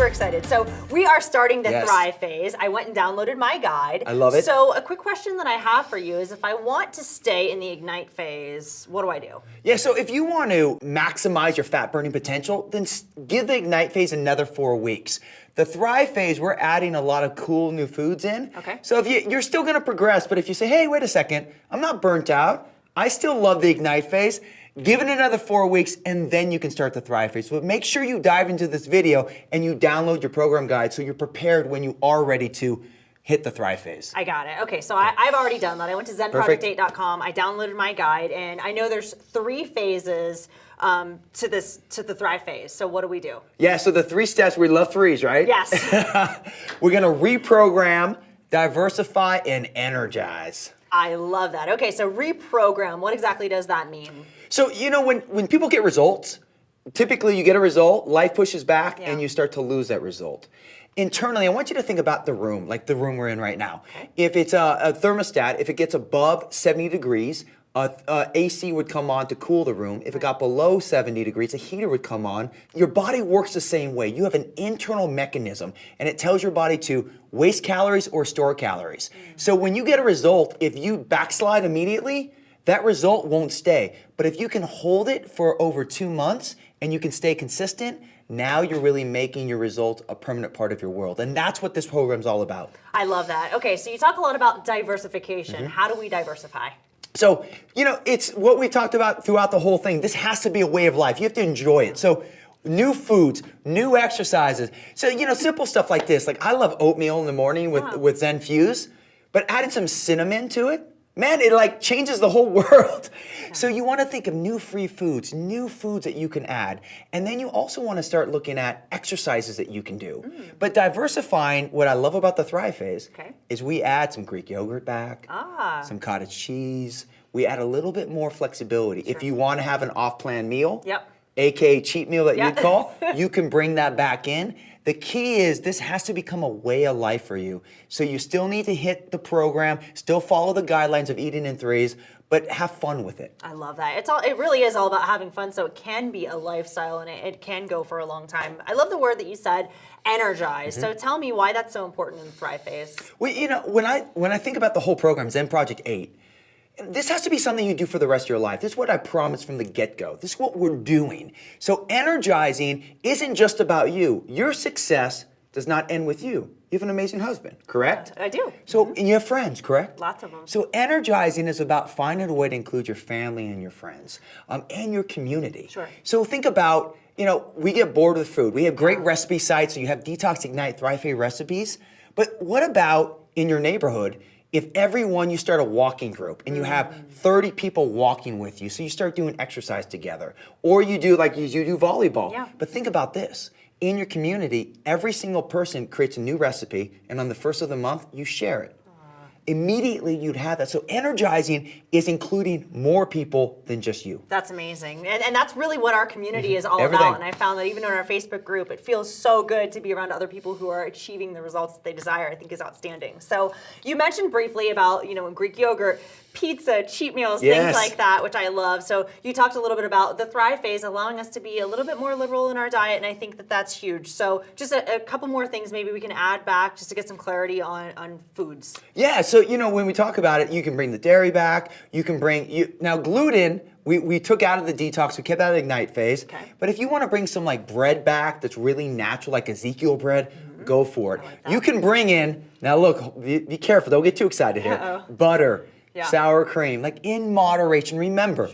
excited. So we are starting the Thrive phase. I went and downloaded my guide. I love it. So a quick question that I have for you is if I want to stay in the Ignite phase, what do I do? Yeah, so if you want to maximize your fat burning potential, then give the Ignite phase another 4 weeks. The Thrive phase, we're adding a lot of cool new foods in. Okay. So if you're still gonna progress, but if you say, hey, wait a second, I'm not burnt out, I still love the Ignite phase, give it another 4 weeks and then you can start the Thrive phase. So make sure you dive into this video and you download your program guide so you're prepared when you are ready to hit the Thrive phase. I got it. Okay, so I've already done that. I went to ZenProject8.com, I downloaded my guide, and I know there's 3 phases to the Thrive phase. So what do we do? Yeah, so the 3 steps, we love 3s, right? Yes. We're gonna reprogram, diversify, and energize. I love that. Okay, so reprogram, what exactly does that mean? So, you know, when people get results, typically you get a result, life pushes back, and you start to lose that result. Internally, I want you to think about the room, like the room we're in right now. Okay. If it's a thermostat, if it gets above 70 degrees, AC would come on to cool the room. If it got below 70 degrees, a heater would come on. Your body works the same way. You have an internal mechanism, and it tells your body to waste calories or store calories. So when you get a result, if you backslide immediately, that result won't stay. But if you can hold it for over 2 months and you can stay consistent, now you're really making your result a permanent part of your world. And that's what this program's all about. I love that. Okay, so you talk a lot about diversification. How do we diversify? So, you know, it's what we talked about throughout the whole thing. This has to be a way of life. You have to enjoy it. So new foods, new exercises. So, you know, simple stuff like this. Like I love oatmeal in the morning with Zen Fuse, but adding some cinnamon to it, man, it like changes the whole world. So you want to think of new free foods, new foods that you can add. And then you also want to start looking at exercises that you can do. But diversifying, what I love about the Thrive phase is we add some Greek yogurt back, some cottage cheese. We add a little bit more flexibility. If you want to have an off-plan meal, aka cheat meal that you'd call, you can bring that back in. The key is this has to become a way of life for you. So you still need to hit the program, still follow the guidelines of eating in 3s, but have fun with it. I love that. It really is all about having fun, so it can be a lifestyle and it can go for a long time. I love the word that you said, energize. So tell me why that's so important in the Thrive phase. Well, you know, when I think about the whole program, Zen Project 8, this has to be something you do for the rest of your life. This is what I promised from the get-go. This is what we're doing. So energizing isn't just about you. Your success does not end with you. You have an amazing husband, correct? I do. So, and you have friends, correct? Lots of them. So energizing is about finding a way to include your family and your friends and your community. Sure. So think about, you know, we get bored with food. We have great recipe sites, so you have Detox, Ignite, Thrive Phase recipes. But what about in your neighborhood? If everyone, you start a walking group and you have 30 people walking with you, so you start doing exercise together, or you do like you do volleyball. But think about this. In your community, every single person creates a new recipe, and on the first of the month, you share it. Immediately you'd have that. So energizing is including more people than just you. That's amazing. And that's really what our community is all about. And I found that even in our Facebook group, it feels so good to be around other people who are achieving the results that they desire. I think is outstanding. So you mentioned briefly about, you know, Greek yogurt, pizza, cheat meals, things like that, which I love. So you talked a little bit about the Thrive phase, allowing us to be a little bit more liberal in our diet, and I think that that's huge. So just a couple more things maybe we can add back just to get some clarity on foods. Yeah, so you know, when we talk about it, you can bring the dairy back, you can bring, now gluten, we took out of the detox, we kept out of the Ignite phase, but if you want to bring some like bread back that's really natural, like Ezekiel bread, go for it. Like you can bring in, now look, be careful, don't get too excited here, butter, sour cream, like in moderation. Remember,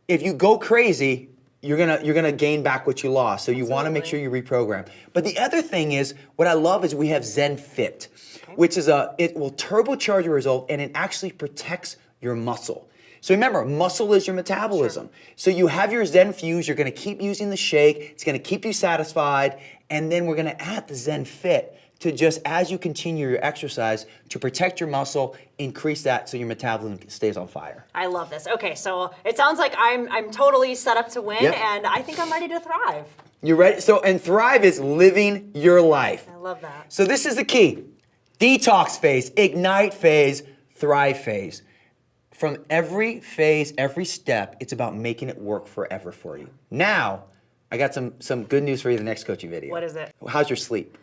if you go crazy, you're gonna gain back what you lost. So you want to make sure you reprogram. But the other thing is, what I love is we have Zen Fit, which is it will turbocharge your result and it actually protects your muscle. So remember, muscle is your metabolism. So you have your Zen Fuse, you're gonna keep using the shake, it's gonna keep you satisfied, and then we're gonna add the Zen Fit to just, as you continue your exercise, to protect your muscle, increase that so your metabolism stays on fire. I love this. Okay, so it sounds like I'm totally set up to win, and I think I'm ready to thrive. You're ready? So, and thrive is living your life. I love that. So this is the key. Detox phase, Ignite phase, Thrive phase. From every phase, every step, it's about making it work forever for you. Now, I got some good news for you in the next coaching video. What is it? How's your sleep?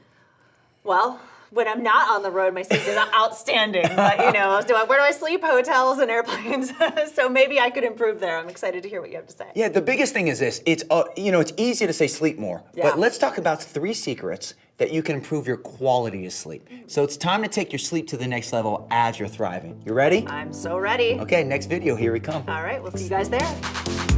Well, when I'm not on the road, my sleep is outstanding. But where do I sleep? Hotels and airplanes. So maybe I could improve there. I'm excited to hear what you have to say. Yeah, the biggest thing is this. It's it's easy to say sleep more, but let's talk about 3 secrets that you can improve your quality of sleep. So it's time to take your sleep to the next level as you're thriving. You ready? I'm so ready. Okay, next video, here we come. All right, we'll see you guys there.